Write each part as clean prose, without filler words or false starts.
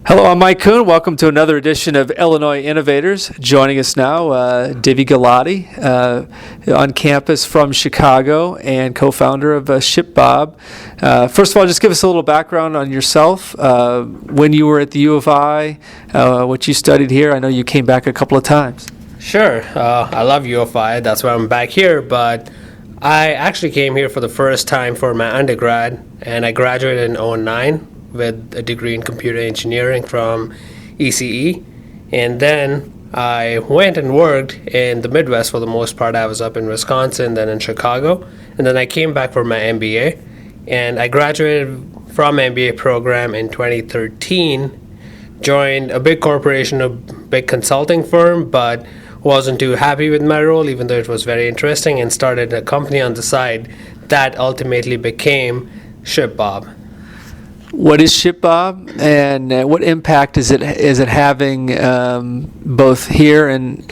Hello, I'm Mike Kuhn. Welcome to another edition of Illinois Innovators. Joining us now, Divey Gulati, on campus from Chicago and co-founder of ShipBob. First of all, just give us a little background on yourself. When you were at the U of I, what you studied here. I know you came back a couple of times. Sure. I love U of I. That's why I'm back here. But I actually came here for the first time for my undergrad, and I graduated in 2009 with a degree in computer engineering from ECE. And then I went and worked in the Midwest for the most part. I was up in Wisconsin, then in Chicago. And then I came back for my MBA. And I graduated from MBA program in 2013, joined a big corporation, a big consulting firm, but wasn't too happy with my role, even though it was very interesting, and started a company on the side that ultimately became ShipBob. What is ShipBob, and what impact is it having both here and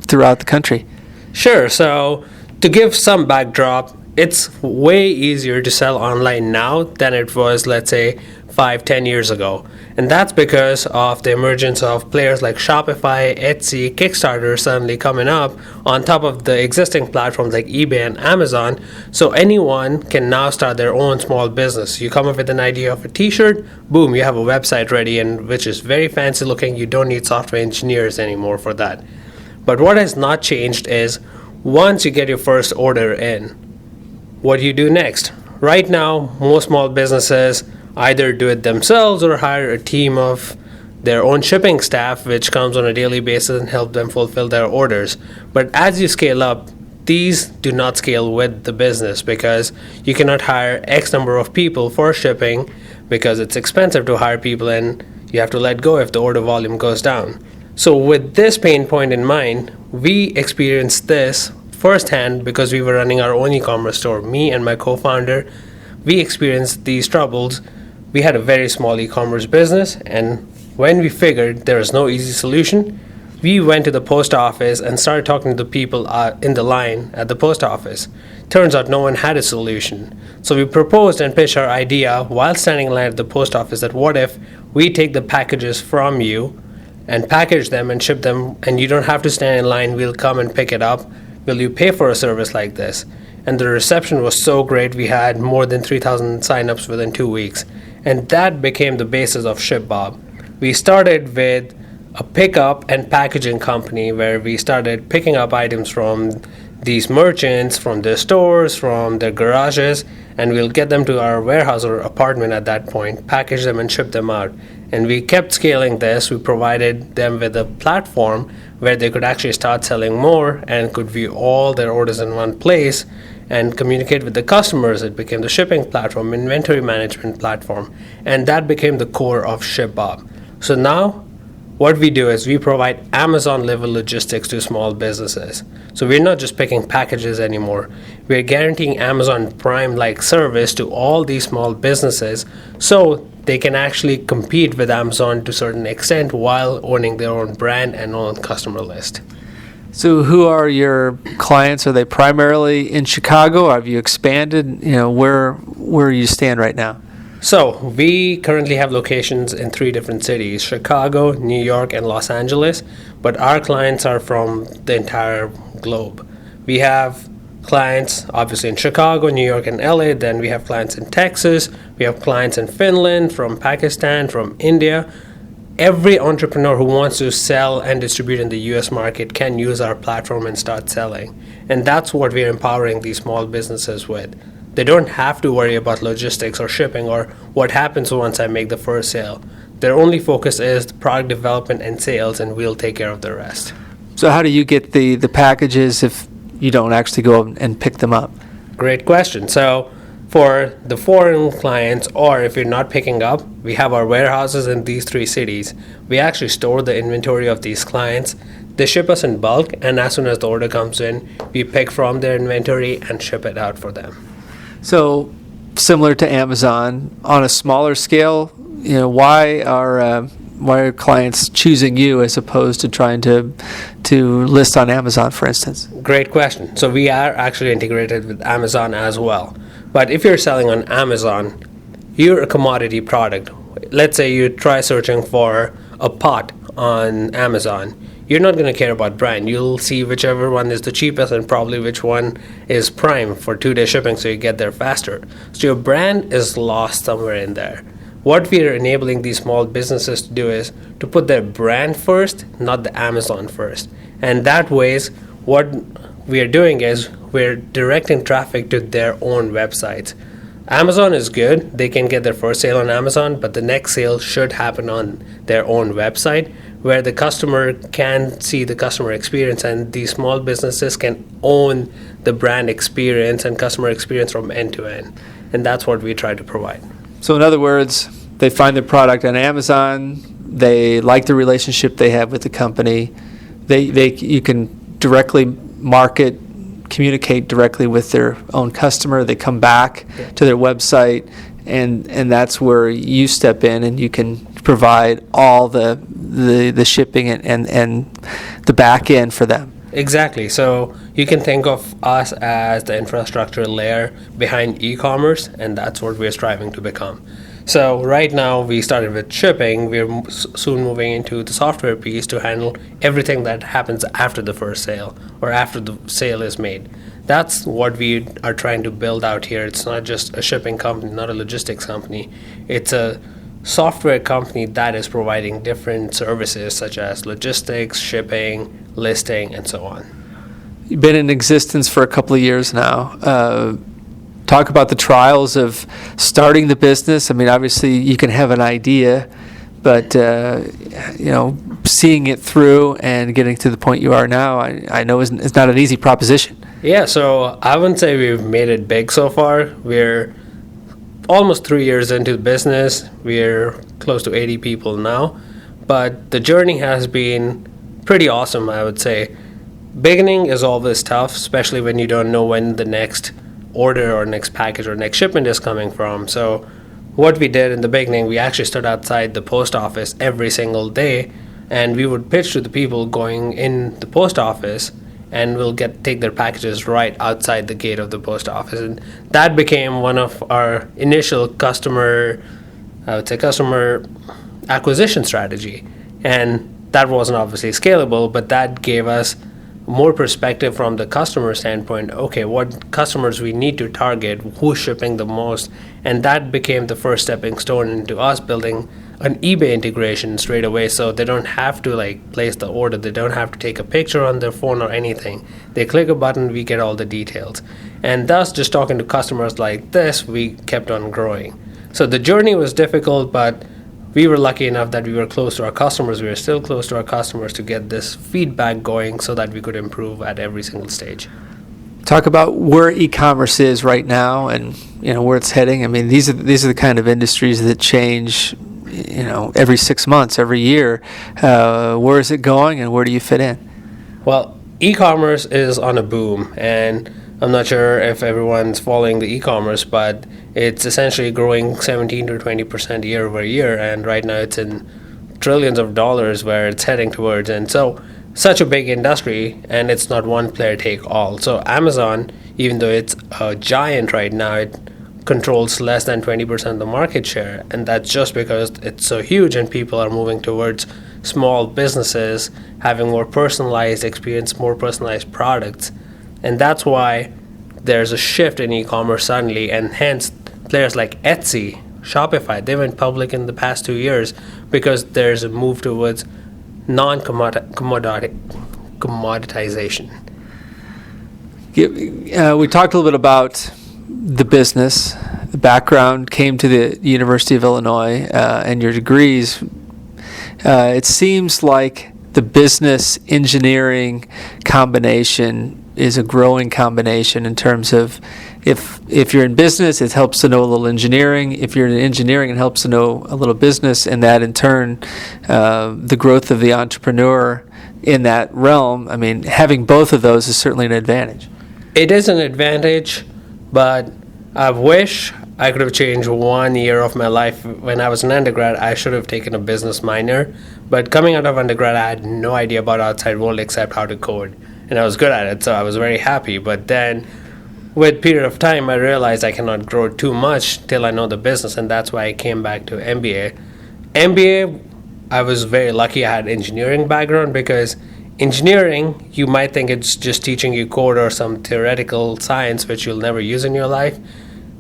throughout the country? Sure. So to give some backdrop, it's way easier to sell online now than it was, let's say, 5-10 years ago. And that's because of the emergence of players like Shopify, Etsy, Kickstarter suddenly coming up on top of the existing platforms like eBay and Amazon. So anyone can now start their own small business. You come up with an idea of a t-shirt, boom, you have a website ready, and which is very fancy looking. You don't need software engineers anymore for that. But what has not changed is once you get your first order in, what do you do next? Right now, most small businesses either do it themselves or hire a team of their own shipping staff, which comes on a daily basis and help them fulfill their orders. But as you scale up, these do not scale with the business because you cannot hire X number of people for shipping because it's expensive to hire people and you have to let go if the order volume goes down. So with this pain point in mind, we experienced this firsthand because we were running our own e-commerce store. Me and my co-founder, we experienced these troubles. We had a very small e-commerce business, and when we figured there was no easy solution, we went to the post office and started talking to the people in the line at the post office. Turns out no one had a solution. So we proposed and pitched our idea while standing in line at the post office that what if we take the packages from you and package them and ship them, and you don't have to stand in line, we'll come and pick it up. Will you pay for a service like this? And the reception was so great, we had more than 3,000 signups within 2 weeks. And that became the basis of ShipBob. We started with a pickup and packaging company where we started picking up items from these merchants, from their stores, from their garages, and we'll get them to our warehouse or apartment at that point, package them and ship them out. And we kept scaling this. We provided them with a platform where they could actually start selling more and could view all their orders in one place and communicate with the customers. It became the shipping platform, inventory management platform, and that became the core of ShipBob. So now what we do is we provide Amazon level logistics to small businesses. So we're not just picking packages anymore. We're guaranteeing Amazon Prime like service to all these small businesses so they can actually compete with Amazon to a certain extent while owning their own brand and own customer list. So who are your clients? Are they primarily in Chicago? Have you expanded? Where you stand right now? So we currently have locations in 3 different cities, Chicago, New York, and Los Angeles, but our clients are from the entire globe. We have clients obviously in Chicago, New York, and LA. Then we have clients in Texas. We have clients in Finland, from Pakistan, from India. Every entrepreneur who wants to sell and distribute in the US market can use our platform and start selling. And that's what we're empowering these small businesses with. They don't have to worry about logistics or shipping or what happens once I make the first sale. Their only focus is product development and sales, and we'll take care of the rest. So how do you get the packages if you don't actually go and pick them up? Great question. So for the foreign clients, or if you're not picking up, we have our warehouses in these 3 cities. We actually store the inventory of these clients. They ship us in bulk, and as soon as the order comes in, we pick from their inventory and ship it out for them. So similar to Amazon, on a smaller scale, why are clients choosing you as opposed to trying to list on Amazon, for instance? Great question. So we are actually integrated with Amazon as well. But if you're selling on Amazon, you're a commodity product. let's say you try searching for a pot on Amazon. You're not going to care about brand. You'll see whichever one is the cheapest and probably which one is prime for 2-day shipping so you get there faster. So your brand is lost somewhere in there. What we are enabling these small businesses to do is to put their brand first, not the Amazon first. And that ways, what we are doing is we're directing traffic to their own websites. Amazon is good. They can get their first sale on Amazon, but the next sale should happen on their own website where the customer can see the customer experience, and these small businesses can own the brand experience and customer experience from end to end. And that's what we try to provide. So in other words, they find the product on Amazon, they like the relationship they have with the company, you can directly market, communicate directly with their own customer, they come back to their website, and that's where you step in and you can provide all the shipping and the back end for them. Exactly. So you can think of us as the infrastructure layer behind e-commerce, and that's what we're striving to become. So right now we started with shipping. We're soon moving into the software piece to handle everything that happens after the first sale or after the sale is made. That's what we are trying to build out here. It's not just a shipping company, not a logistics company. It's a software company that is providing different services such as logistics, shipping, listing, and so on. You've been in existence for a couple of years now. Talk about the trials of starting the business. I mean, obviously you can have an idea, but seeing it through and getting to the point you are now, I know it's not an easy proposition. Yeah, so I wouldn't say we've made it big so far. We're almost 3 years into the business. We're close to 80 people now, but the journey has been pretty awesome, I would say. Beginning is always tough, especially when you don't know when the next order or next package or next shipment is coming from. So what we did in the beginning, we actually stood outside the post office every single day, and we would pitch to the people going in the post office, and we'll take their packages right outside the gate of the post office. And that became one of our initial customer acquisition strategy. And that wasn't obviously scalable, but that gave us more perspective from the customer standpoint. Okay, what customers we need to target, who's shipping the most, and that became the first stepping stone into us building an eBay integration straight away, so they don't have to place the order, they don't have to take a picture on their phone or anything. They click a button, we get all the details. And thus, just talking to customers like this, we kept on growing. So the journey was difficult, but we were lucky enough that we were close to our customers. We were still close to our customers to get this feedback going so that we could improve at every single stage. Talk about where e-commerce is right now and where it's heading. I mean, these are the kind of industries that change, every 6 months, every year. Where is it going, and where do you fit in? Well, e-commerce is on a boom, and I'm not sure if everyone's following the e-commerce, but it's essentially growing 17 to 20% year over year, and right now it's in trillions of dollars where it's heading towards. And so such a big industry, and it's not one player take all. So Amazon, even though it's a giant right now, it controls less than 20% of the market share, and that's just because it's so huge and people are moving towards small businesses having more personalized experience, more personalized products. And that's why there's a shift in e-commerce suddenly, and hence players like Etsy, Shopify, they went public in the past 2 years because there's a move towards non-commoditization. We talked a little bit about the business. The background came to the University of Illinois and your degrees. It seems like the business engineering combination is a growing combination in terms of if you're in business, it helps to know a little engineering. If you're in engineering, it helps to know a little business, and that in turn, the growth of the entrepreneur in that realm, I mean, having both of those is certainly an advantage. It is an advantage, but I wish I could have changed 1 year of my life. When I was an undergrad, I should have taken a business minor, but coming out of undergrad, I had no idea about outside world except how to code, and I was good at it, so I was very happy. But then with period of time, I realized I cannot grow too much till I know the business, and that's why I came back to MBA. MBA, I was very lucky I had engineering background, because engineering, you might think it's just teaching you code or some theoretical science which you'll never use in your life.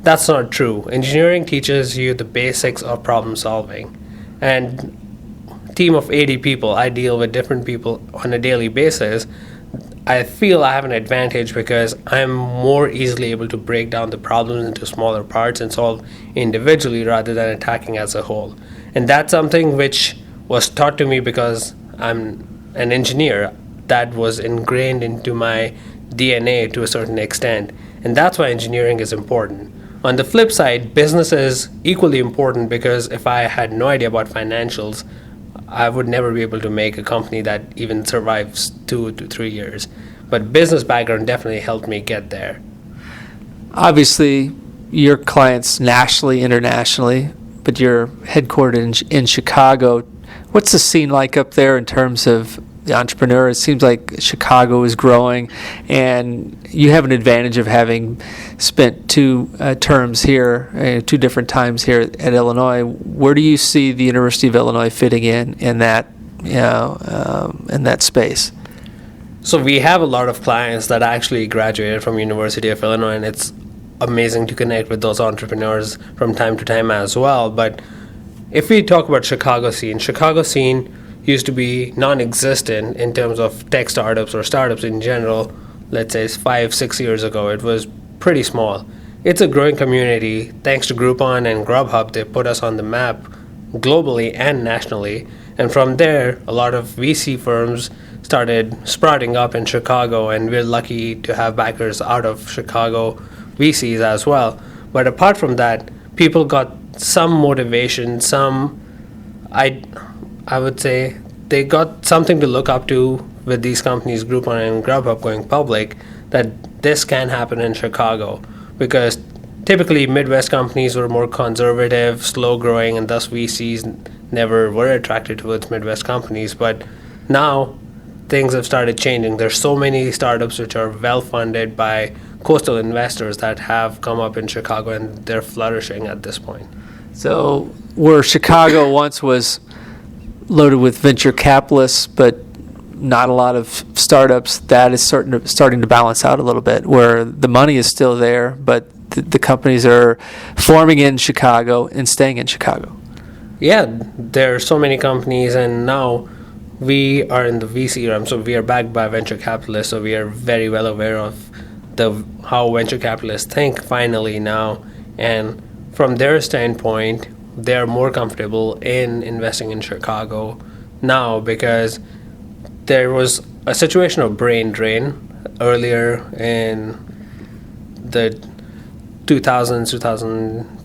That's not true. Engineering teaches you the basics of problem solving. And team of 80 people, I deal with different people on a daily basis. I feel I have an advantage because I'm more easily able to break down the problems into smaller parts and solve individually rather than attacking as a whole. And that's something which was taught to me because I'm an engineer. That was ingrained into my DNA to a certain extent. And that's why engineering is important. On the flip side, business is equally important, because if I had no idea about financials, I would never be able to make a company that even survives 2 to 3 years. But business background definitely helped me get there. Obviously, your clients nationally, internationally, but you're headquartered in Chicago. What's the scene like up there in terms of the entrepreneur? It seems like Chicago is growing, and you have an advantage of having spent two terms here, 2 different times here at Illinois. Where do you see the University of Illinois fitting in that space? So we have a lot of clients that actually graduated from University of Illinois, and it's amazing to connect with those entrepreneurs from time to time as well. But if we talk about Chicago scene used to be non-existent in terms of tech startups or startups in general. Let's say 5-6 years ago, it was pretty small. It's a growing community. Thanks to Groupon and Grubhub, they put us on the map globally and nationally. And from there, a lot of VC firms started sprouting up in Chicago, and we're lucky to have backers out of Chicago VCs as well. But apart from that, people got some motivation, I would say they got something to look up to with these companies, Groupon and Grubhub, going public, that this can happen in Chicago. Because typically Midwest companies were more conservative, slow growing, and thus VCs never were attracted towards Midwest companies. But now things have started changing. There's so many startups which are well funded by coastal investors that have come up in Chicago, and they're flourishing at this point. So where Chicago once was loaded with venture capitalists, but not a lot of startups, that is starting to balance out a little bit, where the money is still there, but the companies are forming in Chicago and staying in Chicago. Yeah, there are so many companies, and now we are in the VC realm, so we are backed by venture capitalists, so we are very well aware of how venture capitalists think finally now, and from their standpoint, they're more comfortable in investing in Chicago now, because there was a situation of brain drain earlier in the 2000s,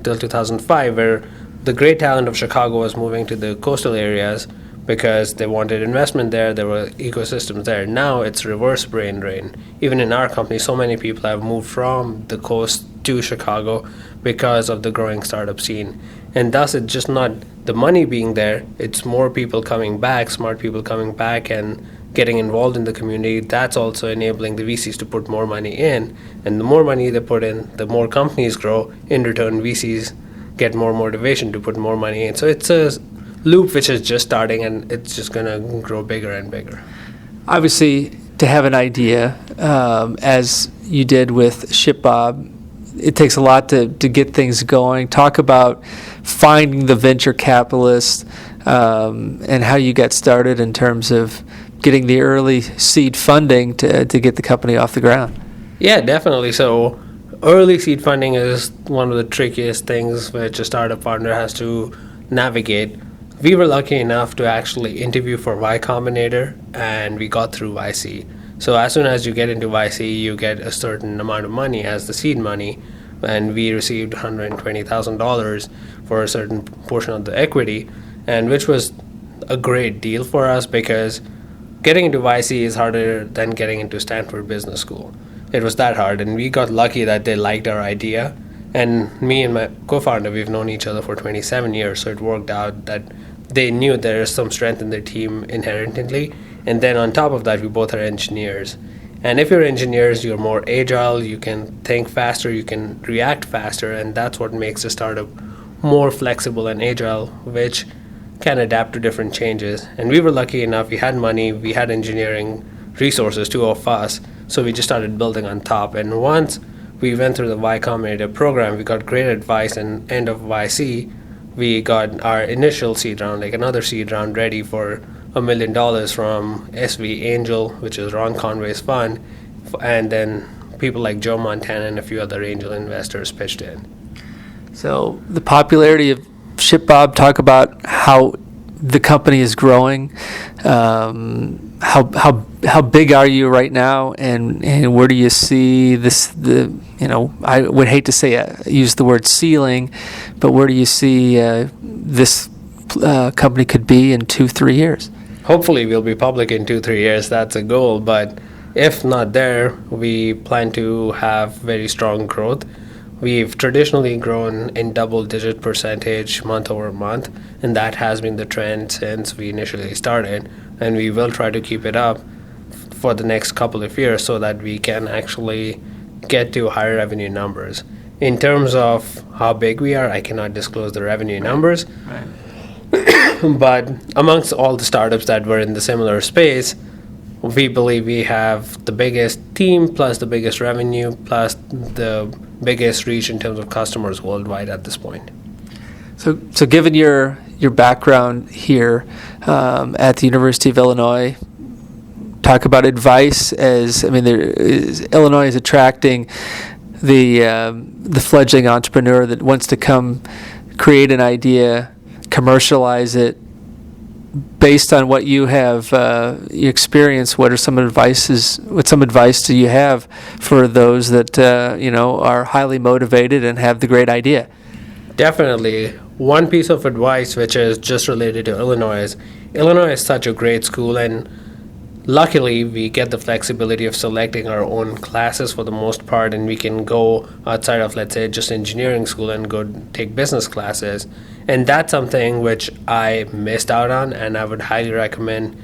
till 2005, where the great talent of Chicago was moving to the coastal areas because they wanted investment there, there were ecosystems there. Now it's reverse brain drain. Even in our company, so many people have moved from the coast to Chicago because of the growing startup scene. And thus it's just not the money being there, it's more people coming back, smart people coming back and getting involved in the community. That's also enabling the VCs to put more money in. And the more money they put in, the more companies grow. In return, VCs get more motivation to put more money in. So it's a loop which is just starting, and it's just going to grow bigger and bigger. Obviously, to have an idea, as you did with ShipBob, it takes a lot to get things going. Talk about finding the venture capitalist and how you got started in terms of getting the early seed funding to get the company off the ground. Yeah, definitely. So early seed funding is one of the trickiest things which a startup founder has to navigate. We were lucky enough to actually interview for Y Combinator, and we got through YC. So as soon as you get into YC, you get a certain amount of money as the seed money, and we received $120,000 for a certain portion of the equity, and which was a great deal for us, because getting into YC is harder than getting into Stanford Business School. It was that hard, and we got lucky that they liked our idea. And me and my co-founder, we've known each other for 27 years, so it worked out that they knew there is some strength in their team inherently. And then on top of that, we both are engineers. And if you're engineers, you're more agile, you can think faster, you can react faster, and that's what makes a startup more flexible and agile, which can adapt to different changes. And we were lucky enough, we had money, we had engineering resources, two of us, so we just started building on top. And once we went through the Y Combinator program, we got great advice, and end of YC, we got our initial seed round, like another seed round ready for $1 million from SV Angel, which is Ron Conway's fund, and then people like Joe Montana and a few other angel investors pitched in. So the popularity of ShipBob, talk about how the company is growing. How big are you right now, and where do you see this? I would hate to say use the word ceiling, but where do you see this company could be in 2-3 years? Hopefully, we'll be public in 2-3 years. That's a goal, but if not there, we plan to have very strong growth. We've traditionally grown in double-digit percentage month over month, and that has been the trend since we initially started, and we will try to keep it up for the next couple of years so that we can actually get to higher revenue numbers. In terms of how big we are, I cannot disclose the revenue numbers, but amongst all the startups that were in the similar space, we believe we have the biggest team, plus the biggest revenue, plus the biggest reach in terms of customers worldwide at this point. So given your background here at the University of Illinois, talk about advice. Illinois is attracting the fledgling entrepreneur that wants to come create an idea, commercialize it. Based on what you have experienced, what some advice do you have for those that are highly motivated and have the great idea? Definitely. One piece of advice which is just related to Illinois is such a great school, and luckily we get the flexibility of selecting our own classes for the most part, and we can go outside of, let's say, just engineering school and go take business classes. And that's something which I missed out on, and I would highly recommend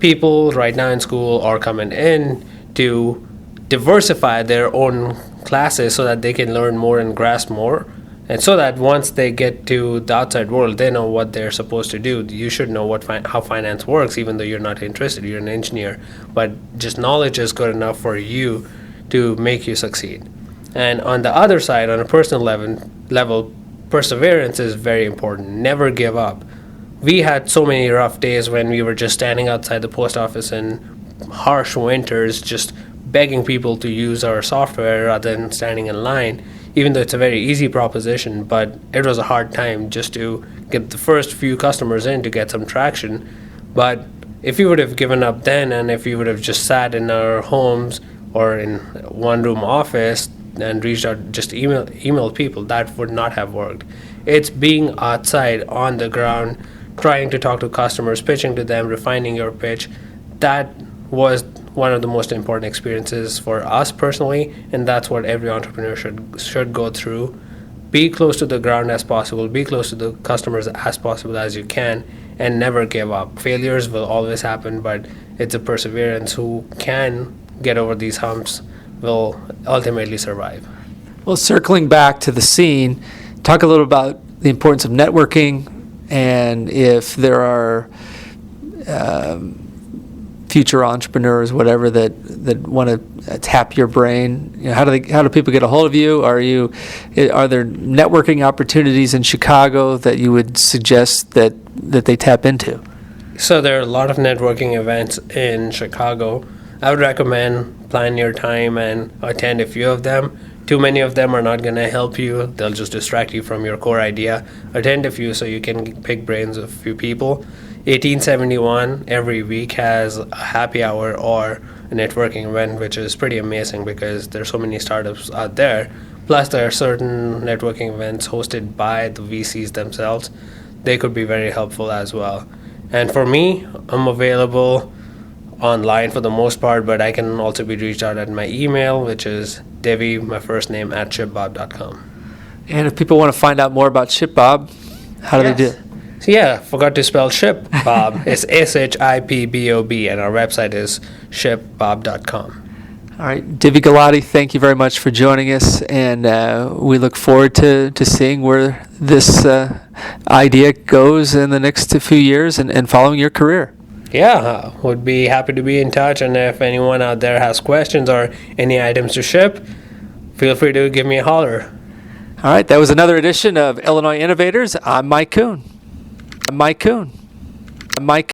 people right now in school or coming in to diversify their own classes so that they can learn more and grasp more. And so that once they get to the outside world, they know what they're supposed to do. You should know how finance works, even though you're not interested, you're an engineer. But just knowledge is good enough for you to make you succeed. And on the other side, on a personal level, perseverance is very important. Never give up. We had so many rough days when we were just standing outside the post office in harsh winters, just begging people to use our software rather than standing in line, even though it's a very easy proposition. But it was a hard time just to get the first few customers in to get some traction. But if we would have given up then, and if we would have just sat in our homes or in one-room office and reached out, just email people, that would not have worked. It's being outside on the ground, trying to talk to customers, pitching to them, refining your pitch. That was one of the most important experiences for us personally, and that's what every entrepreneur should go through. Be close to the ground as possible, be close to the customers as possible as you can, and never give up. Failures will always happen, but it's a perseverance who can get over these humps will ultimately survive. Well, circling back to the scene, talk a little about the importance of networking, and if there are future entrepreneurs, whatever, that want to tap your brain. How do people get a hold of you? Are there networking opportunities in Chicago that you would suggest that they tap into? So there are a lot of networking events in Chicago. I would recommend plan your time and attend a few of them. Too many of them are not going to help you. They'll just distract you from your core idea. Attend a few so you can pick brains of a few people. 1871 every week has a happy hour or a networking event, which is pretty amazing because there's so many startups out there. Plus, there are certain networking events hosted by the VCs themselves. They could be very helpful as well. And for me, I'm available online for the most part, but I can also be reached out at my email, which is Divey, my first name, at ShipBob.com. And if people want to find out more about ShipBob, how do they do it? So yeah, forgot to spell ShipBob. It's ShipBob, and our website is ShipBob.com. All right, Divey Gulati, thank you very much for joining us, and we look forward to seeing where this idea goes in the next few years and following your career. Yeah, would be happy to be in touch, and if anyone out there has questions or any items to ship, feel free to give me a holler. All right, that was another edition of Illinois Innovators. I'm Mike Kuhn.